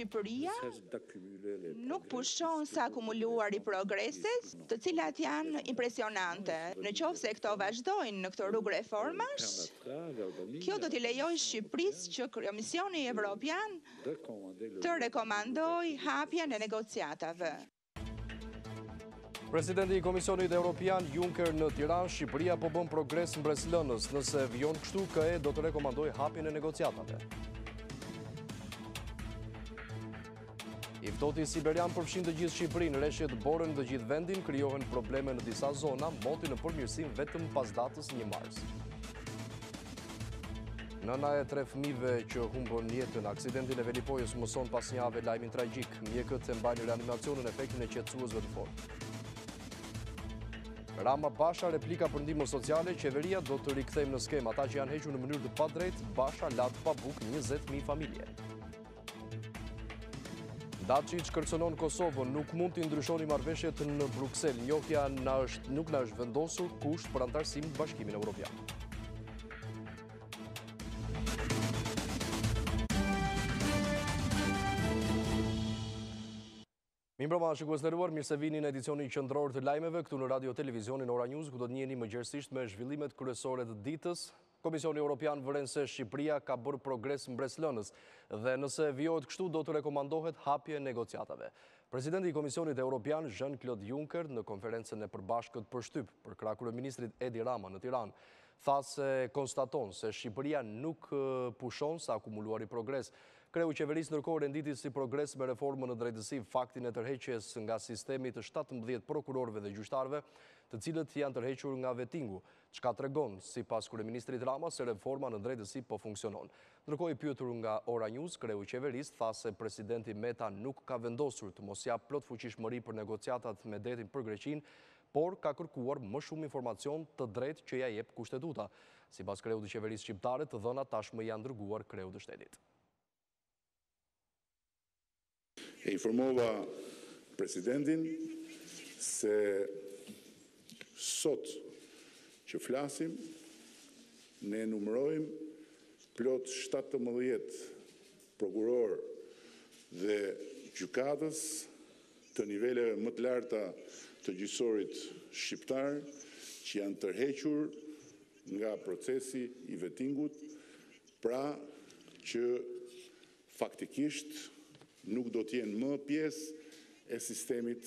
Shqipëria nuk pushon sa akumuluar i progreset, të cilat janë impresionante. Në qoftë se këto vazhdojnë në këtë rrugë reformash, kjo do t'i lejojë Shqipërisë që Komisioni Evropian të rekomandojë hapjen e negociatave. Presidenti i Komisionit Evropian Juncker në Tiranë, Shqipëria po bën progres mbreslënës. Nëse vijon kështu, KE do të rekomandojë hapjen e negociatave. I ftohti siberian përfshin të gjithë Shqipërinë, rreshjet borën të gjithë vendin, krijohen probleme në disa zona, moti në përmirësim vetëm pas datës 1 mars. Nëna e 3 fëmijëve që humbën jetën aksidentin e velipojës mëson pas një jave lajmin tragjik. Mjekët e mbajnë reanimacionin efektin e qetësuesve të fortë. Rama Basha replika për ndihmën sociale, qeveria do të rikthejmë në skemë ata që janë hequr në mënyrë të padrejtë. Basha lat pa bukë 20.000 familje. Dacic kërcënon Kosovën, nuk mund të ndryshoni marrëveshjet në Bruksel. Njohja nuk na është vendosur kusht për antarësim në Bashkimin Evropian. Mirëmbrëma, shikues të nderuar, mirë se vini në edicionin qendror të lajmeve këtu në Radio Televizionin Ora News, ku do të njiheni mëngjesisht me zhvillimet kryesore të ditës. Komisioni Evropian vëren se Shqipëria ka bërë progres mbreslënës dhe nëse vijohet kështu do të rekomandohet hapje e negociatave. Presidenti i Komisionit Evropian Jean-Claude Juncker në konferencën e përbashkët për shtyp për krah kryeministrit Edi Rama në Tiranë tha se konstaton se Shqipëria nuk pushon sa akumuluar i progres. Kreu i qeverisë ndërkohë renditi si progres me reformën në drejtësi faktin e tërheqjes nga sistemi të 17 prokurorëve dhe gjyqtarëve, të cilët janë tërhequr nga vetingu, çka tregon sipas kryeministrit Rama se reforma në drejtësi po funksionon. Ndërkohë i pyetur nga Ora News, kreu i qeverisë tha se presidenti Meta nuk ka vendosur të mos jap plot fuqishmëri për negociatat me detin për Greqinë, por ka kërkuar më shumë informacion të drejtë që ja jep kushtetuta. Sipas kreut të qeverisë shqiptare, të dhënat tashmë janë dërguar kreut të shtetit. E informova presidentin se sot që flasim, ne numërojmë plot 17 prokuror dhe gjykatës të niveleve më të larta të gjyqësorit shqiptar që janë tërhequr nga procesi i vetingut, pra që faktikisht nuk do t'jenë më pjesë e sistemit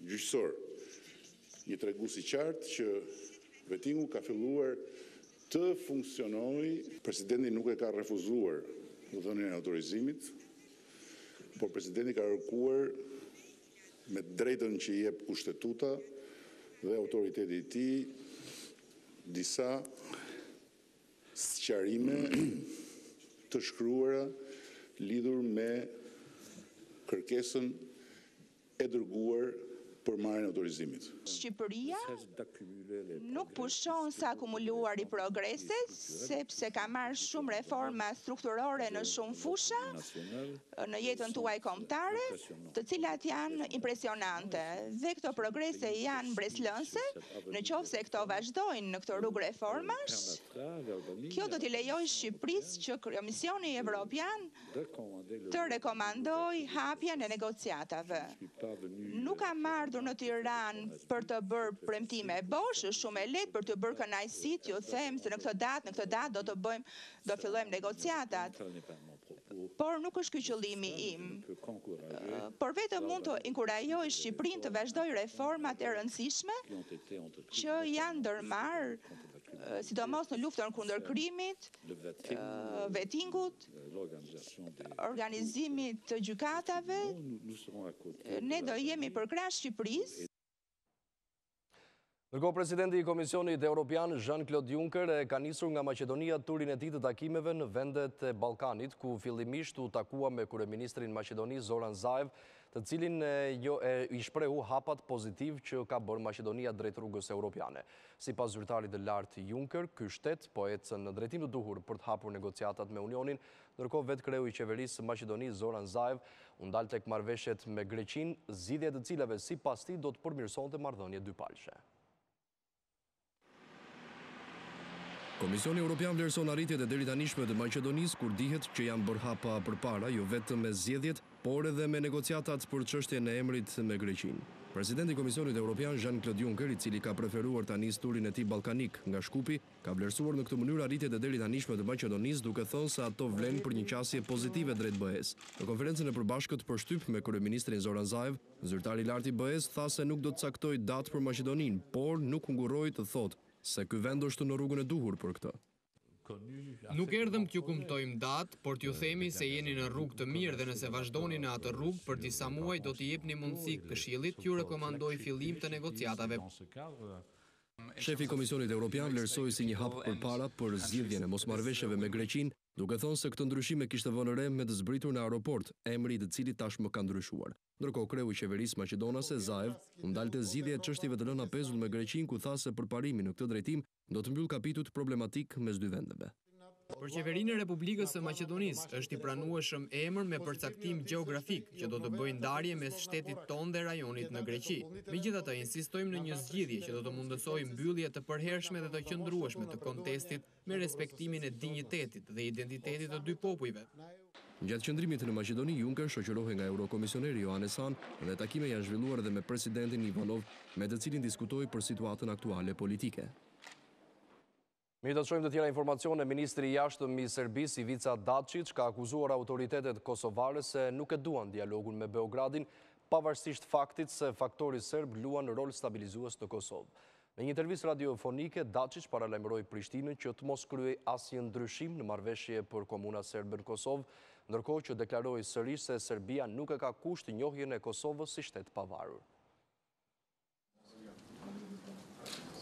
gjyqësor. Një tregues i qartë që vetingu ka filluar të funksionojë. Presidenti nuk e ka refuzuar dhënien e autorizimit, por presidenti ka kërkuar me drejtën që i jep kushtetuta dhe autoriteti i tij disa sqarime të shkruara lidhur me kërkesën e dërguar për marrjen e autorizimit. Shqipëria nuk pushon sa akumuluar i progreset, sepse ka marrë shumë reforma strukturore në shumë fusha në jetën tuaj kombëtare, të cilat janë impresionante. Dhe këto progrese janë mbreslënëse, në qoftë se këto vazhdojnë në këtë rrugë reformash, kjo do t'i lejojë Shqipërisë që Komisioni Evropian të rekomandojë hapjen e negociatave. Nuk ka marrë në Tiranë për të bërë premtime bosh, është shumë e lehtë për të bërë kënaqësit, ju them se në këtë datë do fillojmë negociatat. Por nuk është ky qëllimi im. Por vetëm mund të inkurajoj Shqipërinë të vazhdojë reformat e rëndësishme që janë ndërmarrë, sidomos në luftën kundër krimit, vetingut, organizimit të gjykatave. Ne do jemi përkrah Shqipërisë. Ndërkohë, presidenti i Komisionit Evropian Jean-Claude Juncker ka nisur nga Maqedonia turin e tij të takimeve në vendet e Ballkanit, ku fillimisht u takua me kryeministrin e Maqedonisë Zoran Zaev, të cilin i shprehu hapat pozitiv që ka bërë Maqedonia drejt rrugës europiane. Sipas zyrtarit të lartë Juncker, ky shtet po ecën në drejtim të duhur për të hapur negociatat me Unionin, ndërkohë vetë kreu i qeverisë së Maqedonisë Zoran Zaev u ndal tek marrëveshjet me Greqinë, zgjidhje të cilave sipas tij do të përmirësonte marrëdhënie dypalëshe. Komisioni Evropian vlerëson arritjet e deri tanishme të Maqedonisë kur dihet që janë bërë hapa përpara, jo vetëm me zgjedhjet, por edhe me negociatat për çështjen e emrit me Greqinë. Presidenti i Komisionit Evropian Jean-Claude Juncker, i cili ka preferuar ta nisë turin e tij ballkanik nga Shkupi, ka vlerësuar në këtë mënyrë arritjet e deri tanishme të Maqedonisë, duke thënë se ato vlen për një qasje pozitive drejt BE-s. Në konferencën e përbashkët për shtyp me kryeministrin Zoran Zaev, zyrtari i lartë i BE-s tha se nuk do të caktojë datë për Maqedoninë, por nuk ngurroi të thotë se ky vend është në rrugën e duhur për këtë. Nuk erdhëm t'ju kumtojmë datë, por t'ju themi se jeni në rrugë të mirë dhe nëse vazhdoni në atë rrugë për disa muaj do t'i jepni mundësi Këshillit t'ju rekomandoj fillim të negociatave. Shefi i Komisionit Evropian vlerësoi si një hap përpara për zgjidhjen e mosmarrëveshjeve me Greqinë, duke thënë se këtë ndryshime kishte vënë re me të zbritur në aeroport, emri i të cilit tashmë ka ndryshuar. Ndërkohë kreu i qeverisë maqedonase Zaev u ndalte zgjidhja e çështjeve të lëna pezull me Greqinë, ku tha se përparimi në këtë drejtim do të mbyll kapitujt problematik mes dy vendeve. Për qeverinë e Republikës së Maqedonisë është i pranueshëm emër me përcaktim gjeografik që do të bëjë ndarje mes shtetit tonë dhe rajonit në Greqi. Megjithatë, insistojmë në një zgjidhje që do të mundësojë mbyllje të përhershme dhe të qëndrueshme të kontestit me respektimin e dinjitetit dhe identitetit të dy popujve. Gjatë qëndrimit në Maqedoni, Juncker shoqërohej nga eurokomisioneri Johannes Hahn dhe takime janë zhvilluar edhe me presidentin Ivanov, me të cilin diskutoi për situatën aktuale politike. Mi të shojmë të tjera informacione, Ministri i Jashtëm i Serbisë Ivica Dačić ka akuzuar autoritetet kosovare se nuk e duan dialogun me Beogradin, pavarësisht faktit se faktori serb luan rol stabilizues në Kosovë. Në një intervistë radiofonike, Dačić paralajmëroi Prishtinën që të mos kryej asnjë ndryshim në marrëveshje për komunat serbe në Kosovë, ndërkohë që deklaroi sërish se Serbia nuk e ka kusht njohjen e Kosovës si shtet pavarur.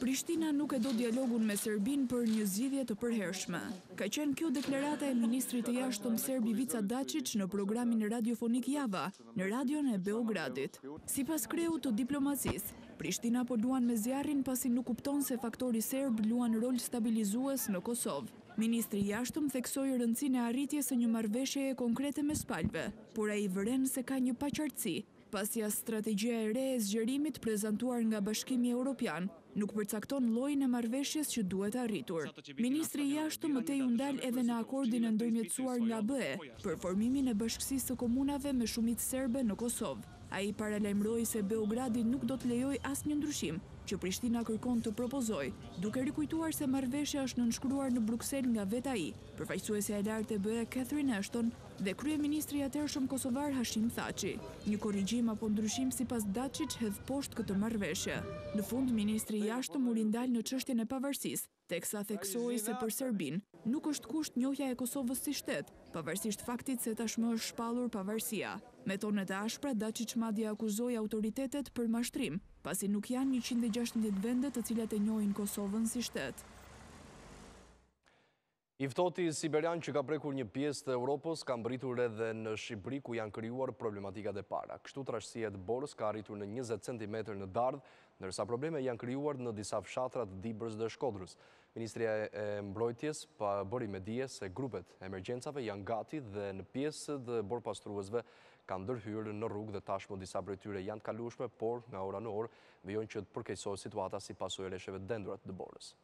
Prishtina nuk e do dialogun me Serbin për një zgjidhje të përhershme. Ka qenë kjo deklarata e ministrit të jashtëm serb Ivica Dačić në programin radiofonik Java, në radion e Beogradit. Sipas kreut të diplomacisë, Prishtina po luan me zjarrin pasi nuk kupton se faktori serb luan rol stabilizues në Kosovë. Ministri i jashtëm theksoi rëndësinë e arritjes së një marrëveshjeje konkrete mes palëve, por ai vëren se ka një paqartësi, pasi as strategjia e re e zgjerimit prezantuar nga Bashkimi Evropian nuk përcakton llojin e marrëveshjes që duhet arritur. Ministri i jashtëm mëtej u ndal edhe në akordin e ndërmjetësuar nga BE për formimin e Bashkësisë së Komunave me shumicë serbe në Kosovë. Ai paralajmëroi se Beogradi nuk do të lejojë asnjë ndryshim që Prishtina kërkon të propozojë, duke rikujtuar se marrëveshja është nënshkruar në Bruksel nga vetë ai, përfaqësuesja e lartë e BE Catherine Ashton dhe kryeministri i atëhershëm kosovar Hashim Thaçi. Një korrigjim apo ndryshim sipas Dačić hedh poshtë këtë marrëveshje. Në fund, ministri i jashtëm u rindal në çështjen e pavarësisë, teksa theksoi se për Serbin nuk është kusht njohja e Kosovës si shtet, pavarësisht faktit se tashmë është shpallur pavarësia. Me tonet e ashpra, Dačić madje akuzoi autoritetet për mashtrim, pasi nuk janë 116 vende të cilat e njohin Kosovën si shtet. I ftohti siberian që ka prekur një pjesë të Europës ka mbritur edhe në Shqipëri, ku janë krijuar problematikat e para. Kështu trashësia e Borës ka arritur në 20 cm në Dardh, ndërsa probleme janë krijuar në disa fshatra të Dibrës dhe Shkodrës. Ministria e Mbrojtjes bëri me dije se grupet e emergjencave janë gati dhe në pjesë të borpastruesve kanë ndërhyrë në rrugë dhe tashmë disa prej tyre janë të kalueshme, por nga ora në orë vijojnë që të përkeqësohet situata si pasojë e rresheve të dendurat të Borës.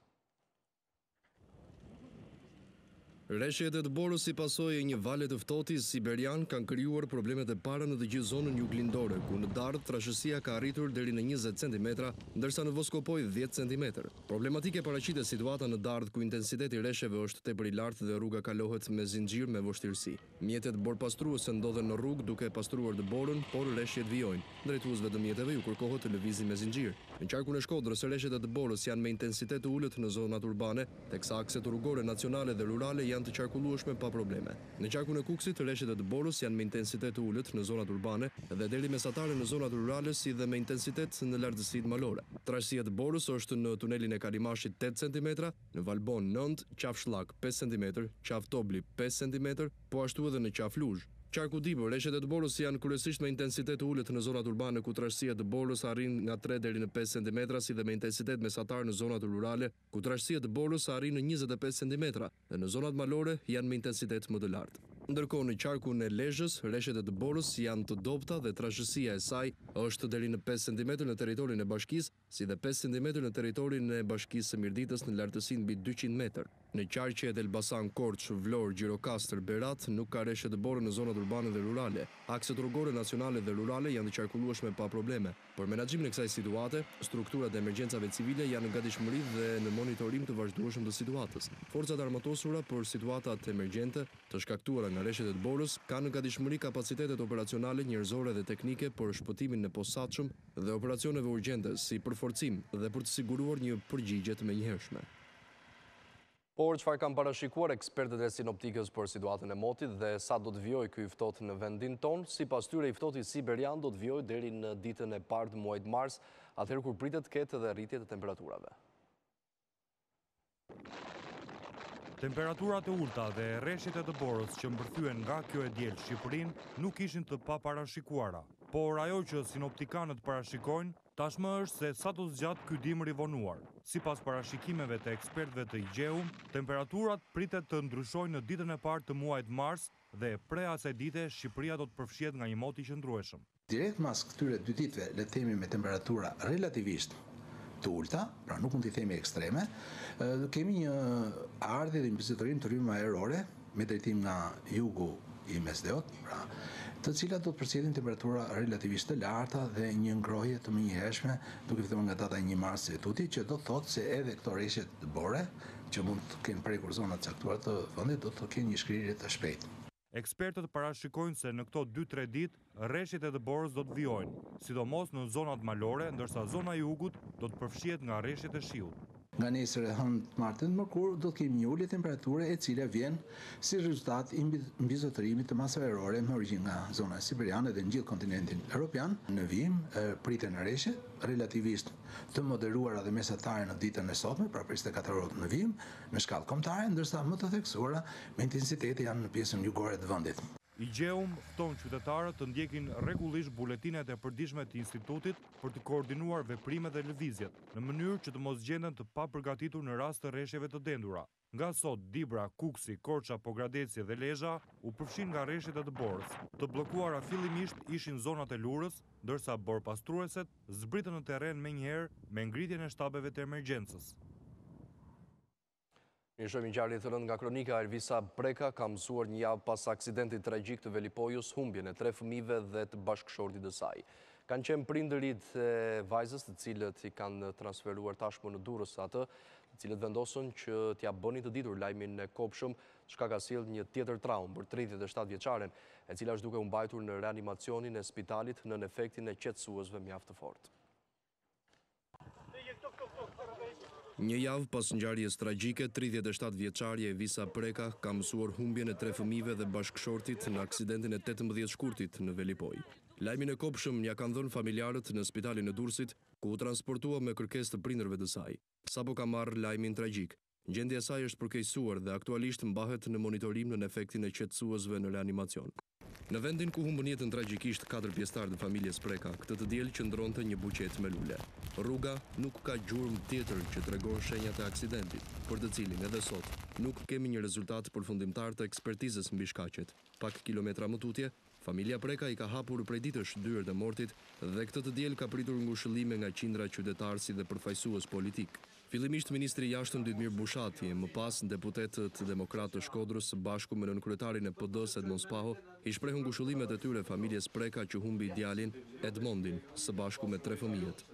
Rreshjet e të Borës si pasojë e një vale të ftohtis siberian kanë krijuar problemet e para në të gjithë zonën juglindore, ku në Dardh trashësia ka arritur deri në 20 cm, ndërsa në Voskopoj 10 cm. Problematike paraqitet situata në Dardh, ku intensiteti i rreshjeve është tepër i lartë dhe rruga kalohet me zinxhir me vështirësi. Mjetet borpastruese ndodhen në rrugë duke pastruar të Borën, por rreshjet vijojnë. Drejtuesve të mjeteve ju kërkohet të lëvizin me zinxhir. Në qarkun e Shkodrës, rreshjet e të Borës janë me intensitet të ulët në zonat urbane, teksa akset rrugore nacionale dhe rurale janë të qarkullueshme pa probleme. Në qarkun e Kuksit, rreshjet e të Borës janë me intensitet të ulët në zonat urbane dhe deri mesatare në zonat rurale, si dhe me intensitet në lartësitë malore. Trashësia e të Borës është në tunelin e Kalimashit 8 cm, në Valbon 9, Qafshllak 5 cm, Qaftobli 5 cm, po ashtu edhe në Qafluzh. Qarku Dibër, rreshjet e të Borës janë kryesisht me intensitet të ulët në zonat urbane, ku trashësia e të Borës arrin nga 3 deri në 5 cm, si dhe me intensitet mesatar në zonat rurale, ku trashësia e të Borës arrin në 25 cm, dhe në zonat malore janë me intensitet më të lartë. Ndërkohë në qarkun e Lezhës, rreshtet e Dëborës janë të dobta dhe trashësia e saj është deri në 5 cm në territorin e bashkisë, si dhe 5 cm në territorin e bashkisë së Mirditës në lartësinë mbi 200 metër. Në qarqet Elbasan, Korçë, Vlorë, Gjirokastër, Berat nuk ka rreshtet Dëborë në zonat urbane dhe rurale. Akset rrugore nacionale dhe rurale janë të qarkullueshme pa probleme. Për menaxhimin e kësaj situate, strukturat e emergjencave civile janë në gatishmëri dhe në monitorim të vazhdueshëm të situatës. Forcat armatosura për situatat emergjente të shkaktuara nga rreshtet e Dëborës kanë në gatishmëri kapacitetet operacionale, njerëzore dhe teknike për shpëtimin e posaçëm dhe operacioneve urgjente si përforcim dhe për të siguruar një përgjigje të menjëhershme. Por çfarë kanë parashikuar ekspertët e sinoptikës për situatën e motit dhe sa do të vijojë ky ftohtë në vendin tonë? Sipas tyre, i ftohti siberian do të vijojë deri në ditën e parë të muajit mars, atëherë kur pritet të ketë edhe rritje të temperaturave. Temperaturat e ulta dhe rreshtet e Dëborës që mbërthyen nga kjo e diel Shqipërinë nuk ishin të paparashikuara. Por ajo që sinoptikanët parashikojnë tashmë është se sa do zgjat ky dimër i vonuar. Sipas parashikimeve të ekspertëve të IGEUM, temperaturat pritet të ndryshojnë në ditën e parë të muajit mars dhe pre asaj dite Shqipëria do të përfshihet nga një mot i qëndrueshëm. Direkt mas këtyre 2 ditëve, le të themi me temperatura relativisht të ulta, pra nuk mund t'i themi ekstreme, kemi një ardhje dhe një pozitorim të rrymë aerore me drejtim nga jugu i Mesdheut, pra, të cilat do të përcjellim temperatura relativisht të larta dhe një ngrohje të menjëhershme, duke filluar nga data 1 mars e tuti, që do të thotë se edhe këto rreshtet dëbore, që mund të kenë prekur zonat caktuara të vendit, do të kenë një shkrirje të shpejtë. Ekspertët parashikojnë se në këto 2-3 ditë rreshtet e Dëborës do të vijojnë, sidomos në zonat malore, ndërsa zona e jugut do të përfshihet nga rreshtet e shiut. Nga nesër e hënë martën mërkur do të kemi një ulje temperature e cila vjen si rezultat i mbizotërimit të masave ajrore me origjinë nga zona siberiane dhe në gjithë kontinentin evropian. Në vijim priten rreshtet relativisht të moderuara dhe mesatare në ditën e sotme, pra 24 orë në vijim, në shkallë kombëtare, ndërsa më të theksuara me intensiteti janë në pjesën jugore të vendit. IGEUM fton qytetarët të ndjekin rregullisht buletinet e përditshme të institutit për të koordinuar veprimet dhe lëvizjet, në mënyrë që të mos gjenden të papërgatitur në rast të rreshjeve të dendura. Nga sot, Dibra, Kuksi, Korça, Pogradeci dhe Lezhë u përfshin nga rreshtet e Dëborës. Të bllokuara fillimisht ishin zonat e Lurës, ndërsa borpastrueset zbritën në terren menjëherë me ngritjen e shtabeve të emergjencës. Një shohim ngjarje të rëndë nga kronika. Ervisa Breka ka mësuar një javë pas aksidentit tragjik të velipojës, humbjen e 3 fëmijëve dhe të bashkëshortit të saj. Kanë qenë prindërit e vajzës, të cilët i kanë transferuar tashmë në Durrës atë, të cilët vendosën që t'ia bënin të ditur lajmin e kopshëm, çka ka sjellë një tjetër traumë për 37 vjeçaren, e cila është duke u mbajtur në reanimacionin e spitalit nën efektin e qetësuesve mjaft të fortë. Një javë pas ngjarjes tragjike, 37 vjeçarja Ervisa Breka ka mësuar humbjen e 3 fëmijëve dhe bashkëshortit në aksidentin e 18 shkurtit në Velipoj. Lajmin e kopshëm ja kanë dhënë familjarët në spitalin e Durrësit, ku u transportua me kërkesë të prindërve të saj. Sapo ka marrë lajmin tragjik. Gjendja e saj është përkeqësuar dhe aktualisht mbahet në monitorim në efektin e qetësuesve në reanimacion. Në vendin ku humbën jetën tragjikisht 4 pjesëtarë të familjes Breka, këtë të diel qëndronte një buqet me lule. Rruga nuk ka gjurmë tjetër që tregon shenjat e aksidentit, për të cilin edhe sot nuk kemi një rezultat përfundimtar të ekspertizës mbi shkaqet. Pak kilometra më tutje, familja Breka i ka hapur prej ditësh dyert e mortit dhe këtë të diel ka pritur ngushëllime nga qindra qytetarësi dhe përfaqësues politik. Fillimisht ministri i jashtëm Ditmir Bushati, më pas deputetët demokratë të Shkodrës së bashku me nënkryetarin e PD-s Edmond Spaho, i shprehën ngushëllimet e tyre familjes Breka që humbi djalin Edmondin së bashku me 3 fëmijët.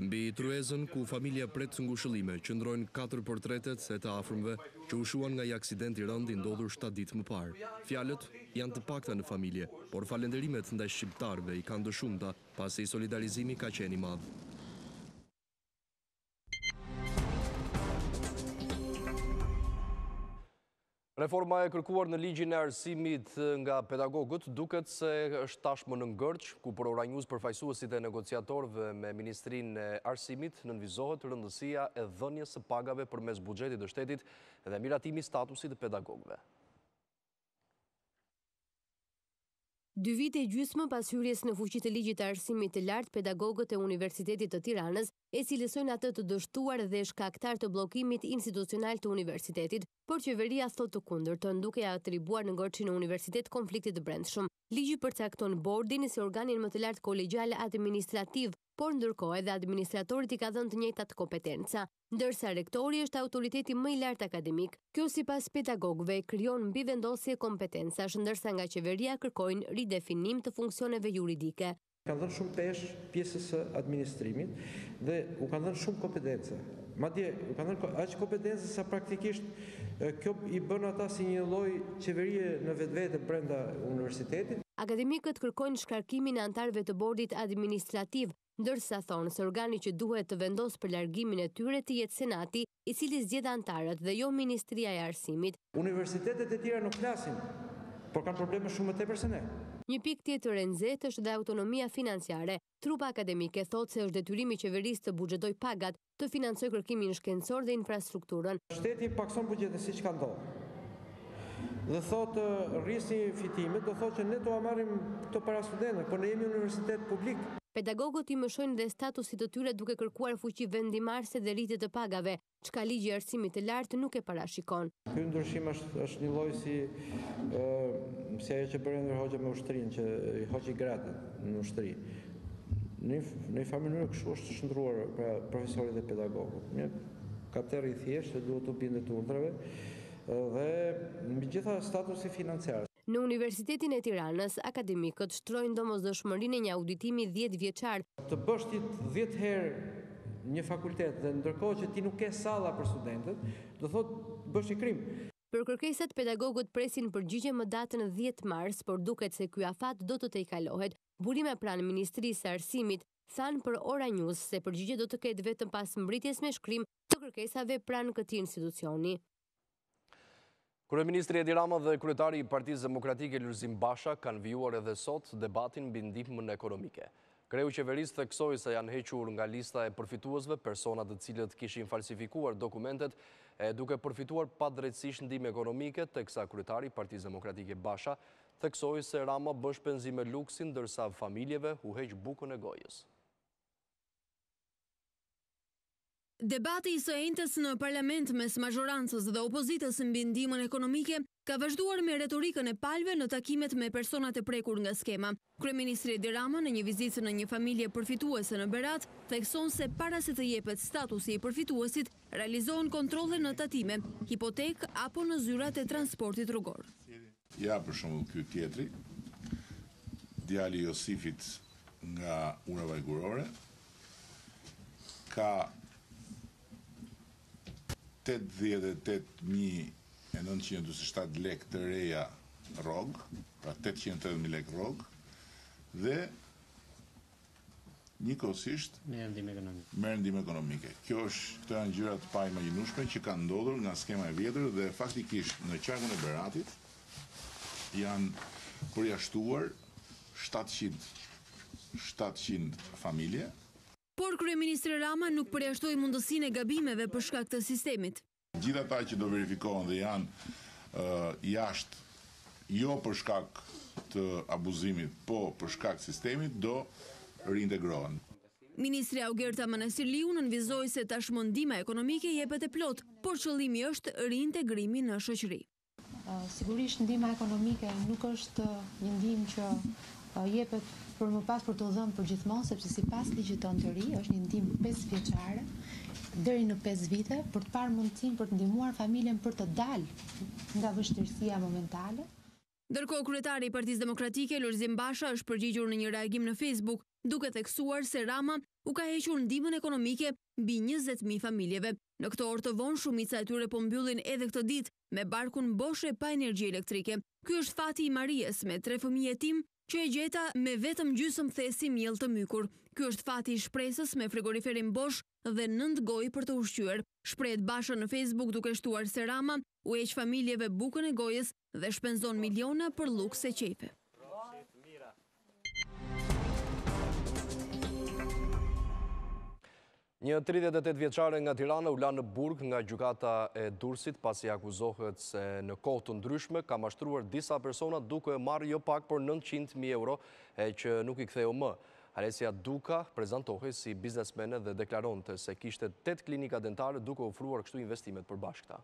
Mbi truezën ku familja pret ngushëllime qëndrojnë 4 portretet e të afërmve që u shuan nga një aksident i rënd i ndodhur 7 ditë më parë. Fjalët janë të pakta në familje, por falënderimet ndaj shqiptarëve i kanë të shumta, pasi solidarizimi ka qenë i madh. Reforma e kërkuar në ligjin e arsimit nga pedagogët duket se është tashmë në ngërç, ku për Oranjuz përfaqësuesit e negociatorëve me Ministrinë e Arsimit nënvizohet rëndësia e dhënies së pagave përmes buxhetit të shtetit dhe miratimi i statusit të pedagogëve. 2 vite e gjysmë pas hyrjes në fuqi të ligjit të arsimit të lartë, pedagogët e Universitetit të Tiranës e cilësojnë atë të dështuar dhe shkaktar të bllokimit institucional të universitetit, por qeveria thotë të kundërtën, duke ia atribuar në Ngorçi në universitet konfliktit të brendshëm. Ligji përcakton bordin si organin më të lartë kolegjial administrativ, por ndërkohë edhe administratorit i ka dhënë të njëjtat kompetenca, ndërsa rektori është autoriteti më i lartë akademik. Kjo sipas pedagogëve krijon mbivendosje kompetencash, ndërsa nga qeveria kërkojnë ridefinim të funksioneve juridike. Kanë dhënë shumë pesh pjesës së administrimit dhe u kanë dhënë shumë kompetenca. Madje u kanë dhënë aq kompetenca sa praktikisht kjo i bën ata si një lloj qeverie në vetvete brenda universitetit. Akademikët kërkojnë shkarkimin e antarëve të bordit administrativ, ndërsa thonë se organi që duhet të vendos për largimin e tyre të jetë Senati, i cili zgjedh antarët dhe jo Ministria e Arsimit. Universitetet e tjera nuk flasin, por kanë probleme shumë më tepër se ne. Një pikë tjetër e nxehtë është dhe autonomia financiare. Trupa akademike thotë se është detyrimi i qeverisë të buxhetoj pagat, të financojë kërkimin shkencor dhe infrastrukturën. Shteti pakson buxhetin siç ka ndodhur. Dhe thotë rrisi fitimet, do thotë që ne do marrim këto para studentëve, por ne jemi universitet publik. Pedagogët i mëshojnë dhe statusit të tyre duke kërkuar fuqi vendimarrëse dhe rritje të pagave, çka ligji i arsimit të lartë nuk e parashikon. Ky ndryshim është një lloj si ajo që bëri Enver Hoxha me ushtrinë, që i hoqi gratë në ushtri. Në një farë mënyrë kështu është shndruar pra profesorit dhe pedagogët. Një kapter i thjeshtë që duhet të bindet urdhrave dhe megjithatë statusi financiar. Në Universitetin e Tiranës, akademikët shtrojnë domosdoshmërinë e një auditimi 10 vjeçar. Të bësh ti 10 herë një fakultet dhe ndërkohë që ti nuk ke salla për studentët, do thotë bësh një krim. Për kërkesat pedagogët presin përgjigje më datën 10 mars, por duket se ky afat do të tejkalohet. Burime pranë Ministrisë së Arsimit thanë për Ora News se përgjigje do të ketë vetëm pas mbritjes me shkrim të kërkesave pranë këtij institucioni. Kryeministri Edi Rama dhe kryetari i Partisë Demokratike Lulzim Basha kanë vijuar edhe sot debatin mbi ndihmën ekonomike. Kreu qeverisë theksoi se janë hequr nga lista e përfituesve persona të cilët kishin falsifikuar dokumentet e duke përfituar padrejtësisht ndihmë ekonomike, teksa kryetari i Partisë Demokratike Basha theksoi se Rama bën shpenzime luksi ndërsa familjeve u heq bukën e gojës. Debati i së enjtës në parlament mes mazhorancës dhe opozitës mbi ndihmën ekonomike ka vazhduar me retorikën e palëve në takimet me personat e prekur nga skema. Kryeministri Edi Rama në një vizitë në një familje përfituese në Berat thekson se para se të jepet statusi i përfituesit, realizohen kontrolle në tatime, hipotek apo në zyrat e transportit rrugor. Ja për shembull ky tjetri, djali i Josifit nga Ura Vajgurore, ka 88.947 lek të reja rrog, pra 880.000 lek rrog, dhe njëkohësisht merr ndihmë ekonomike. Këto janë gjërat pa imagjinueshme që kanë ndodhur nga skema e vjetër dhe faktikisht në qarkun e Beratit janë përjashtuar 700 familje. Por kryeministri Rama nuk përjashtoi mundësinë e gabimeve për shkak të sistemit. Gjithë ata që do verifikohen dhe janë jashtë, jo për shkak të abuzimit, po për shkak të sistemit, do reintegrohen. Ministri Augerta Manasirliu nënvizoi se tashmë ndihma ekonomike jepet e plot, por qëllimi është reintegrimi në shoqëri. Sigurisht ndihma ekonomike nuk është një ndihmë që jepet për më pas për të dhënë për gjithmonë, sepse sipas ligjit tonë të ri është një ndihmë 5 vjeçare deri në 5 vite për të parë mundësinë për të ndihmuar familjen për të dalë nga vështirësia momentale. Ndërkohë kryetari i Partisë Demokratike Lulzim Basha është përgjigjur në një reagim në Facebook, duke theksuar se Rama u ka hequr ndihmën ekonomike mbi 20.000 familjeve. Në këtë orë të vonë shumica e tyre po mbyllin edhe këtë ditë me barkun boshe pa energji elektrike. Ky është fati i Marijes me 3 fëmijë jetim që e gjeta me vetëm gjysmë thesi miell të mykur. Ky është fati i shpresës me frigoriferin bosh dhe 9 gojë për të ushqyer. Shprehet Basha në Facebook duke shtuar se Rama u heq familjeve bukën e gojës dhe shpenzon miliona për luks e qefe. Një 38 vjeçare nga Tirana u la në burg nga gjykata e Durrësit pasi akuzohet se në kohë të ndryshme ka mashtruar disa persona duke marrë jo pak por 900.000 euro e që nuk i ktheu më. Alesia Duka prezantohej si biznesmene dhe deklaronte se kishte 8 klinika dentare duke ofruar kështu investimet përbashkëta.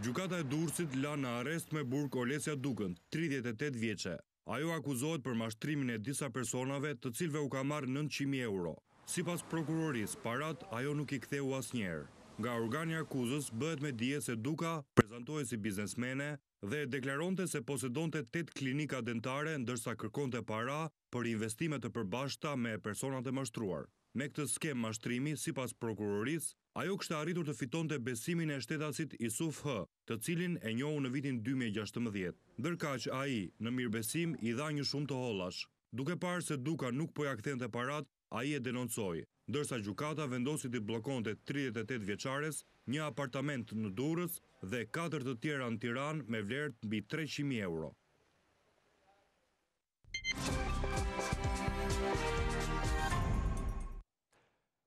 Gjykata e Durrësit la në arrest me burg Alesia Dukën, 38 vjeçe. Ajo akuzohet për mashtrimin e disa personave të cilve u ka marrë 900.000 euro. Sipas prokurorisë, parat ajo nuk i ktheu asnjëherë. Nga organi i akuzës bëhet me dije se Duka prezantohej si biznesmene dhe deklaronte se posedonte 8 klinika dentare ndërsa kërkonte para për investime të përbashkëta me personat e mashtruar. Me këtë skem mashtrimi, sipas prokurorisë, ajo kishte arritur të fitonte besimin e shtetasit Isuf H, të cilin e njohu në vitin 2016. Ndërkaq ai, në mirëbesim, i dha një shumë të hollash. Duke parë se Duka nuk po ja kthente parat, ai e denoncoi, ndërsa gjykata vendosi të bllokonte 38 vjeçares një apartament në Durrës dhe 4 të tjera në Tiranë me vlerë mbi 300.000 euro.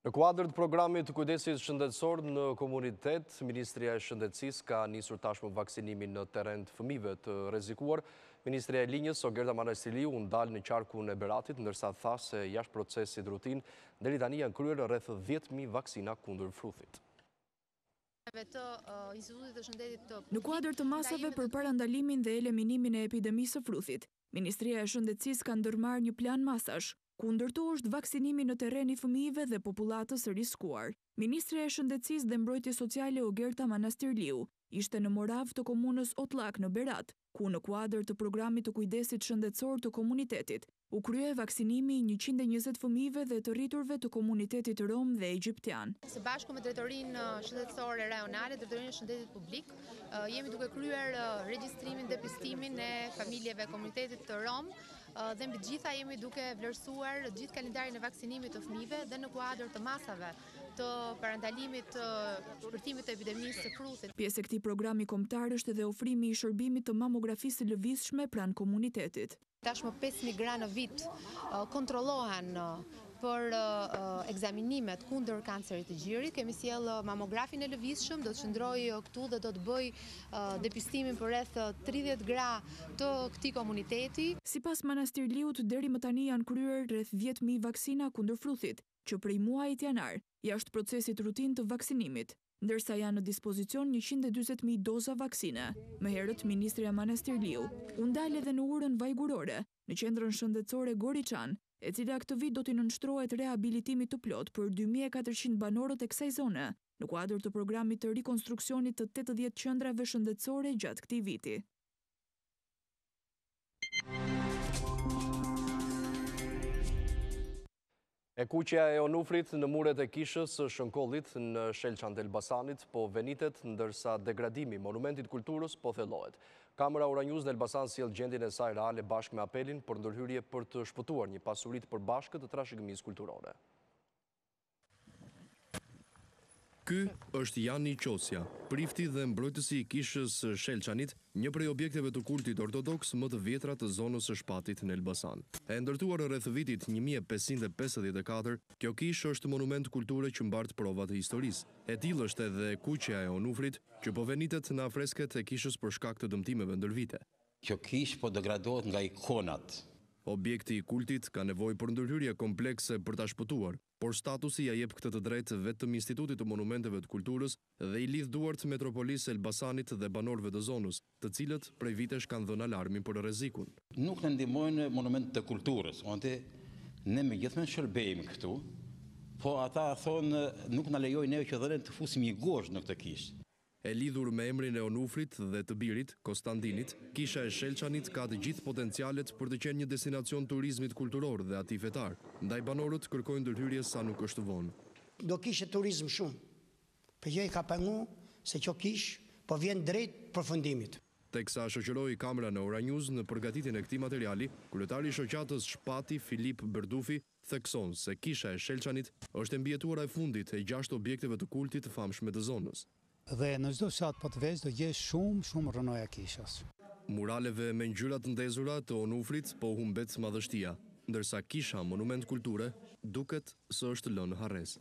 Në kuadër të programit të kujdesit shëndetësor në komunitet, Ministria e Shëndetësisë ka nisur tashmë vaksinimin në terren të fëmijëve të rrezikuar. Ministria e Linjës, Ogerta Manastiliu, u ndal në qarkun e Beratit, ndërsa tha se jashtë procesit rutin, deri tani janë kryer rreth 10.000 vaksina kundër fruthit. Në kuadër të masave për parandalimin dhe eliminimin e epidemisë së fruthit, Ministria e Shëndetësisë ka ndërmarrë një plan masash. Kundërto është vaksinimi në terren i fëmijëve dhe popullatës së riskuar. Ministria e Shëndetësisë dhe Mbrojtjes Sociale Ogerta Manastiliu ishte në Morav të komunës Otlak në Berat, ku në kuadër të programit të kujdesit shëndetësor të komunitetit, u krye vaksinimi 120 fëmijëve dhe të rriturve të komunitetit rom dhe egjiptian. Së bashku me drejtorinë shëndetësore rajonale, drejtorinë e shëndetit publik, jemi duke kryer regjistrimin dhe depistimin e familjeve komunitetit të rom, dhe mbi gjitha jemi duke vlerësuar gjithë kalendarin e vaksinimit të fëmijëve dhe në kuadër të masave të parandalimit të shpërtimit të epidemisë së fruthit. Pjesë e këtij programi kombëtar është edhe ofrimi i shërbimit të mamografisë së lëvizshme pranë komunitetit. Tashmë 5.000 gra në vit kontrollohen për ekzaminimet kundër kancerit të gjirit. Kemi sjell mamografin e lëvizshëm, do të qëndroj këtu dhe do të bëj depistimin për rreth 30 gra të këtij komuniteti. Sipas Manastiliut, deri më tani janë kryer rreth 10.000 vaksina kundër fruthit, që prej muajit janar, jashtë procesit rutin të vaksinimit, ndërsa janë në dispozicion 140.000 doza vaksine. Më herët, Ministria Manastiliu u ndal edhe në urën vajgurore, në qendrën shëndetësore Goriçan, e cila këtë vit do t'i nënshtrohet rehabilitimit të plot për 2.400 banorët e kësaj zone, në kuadër të programit të rikonstruksionit të 80 qendrave shëndetësore gjatë këtij viti. E kuqja e Onufrit në muret e kishës së Shënkollit në Shelçan të Elbasanit po venitet, ndërsa degradimi monumentit kulturës po thellohet. Kamera Orës në Elbasan sjell gjendjen e saj reale bashkë me apelin për ndërhyrje për të shpëtuar një pasuri të përbashkët të trashëgimisë kulturore. Ky është Jani Qosja, prifti dhe mbrojtësi i kishës së Shelçanit, një prej objekteve të kultit ortodoks më të vjetra të zonës së Shpatit në Elbasan. E ndërtuar rreth vitit 1554, kjo kishë është monument kulture që mbart provat e historisë. E tillë është edhe kuqja e Onufrit, që po venitet në afresket e kishës për shkak të dëmtimeve ndër vite. Kjo kishë po degradohet nga ikonat. Objekti i kultit ka nevojë për ndërhyrje komplekse për ta shpëtuar, por statusi ja jep këtë të drejtë vetëm Institutit të Monumenteve të Kulturës dhe i lidh duart metropolisë Elbasanit dhe banorëve të zonës, të cilët prej vitesh kanë dhënë alarmin për rrezikun. Nuk në ndihmojnë monumentet të kulturës, onte ne megjithëse shërbejmë këtu, po ata thonë nuk na lejojnë ne që dhënë të fusim një gozhë në këtë kishë. E lidhur me emrin e Onufrit dhe të birit, Konstantinit, kisha e Shelçanit ka të gjithë potencialet për të qenë një destinacion turizmit kulturor dhe ati fetar, ndaj banorët kërkojnë ndërhyrje sa nuk është vonë. Do kishe turizm shumë, për jo i ka pengu se që kishë po vjen drejt përfundimit. Teksa shoqëroi kamera në Orës në përgatitjen e këtij materiali, kryetari i shoqatës Shpati Filip Berdufi thekson se kisha e Shelçanit është e mbijetuara e fundit e 6 objekteve të kultit të famshme të zonës. Dhe në çdo fshat po të vesh do gjesh shumë rënoja kishës. Muraleve me ngjyra të ndezura të Onufrit po humbet madhështia. ndërsa kisha monument kulture duket së është lënë harres.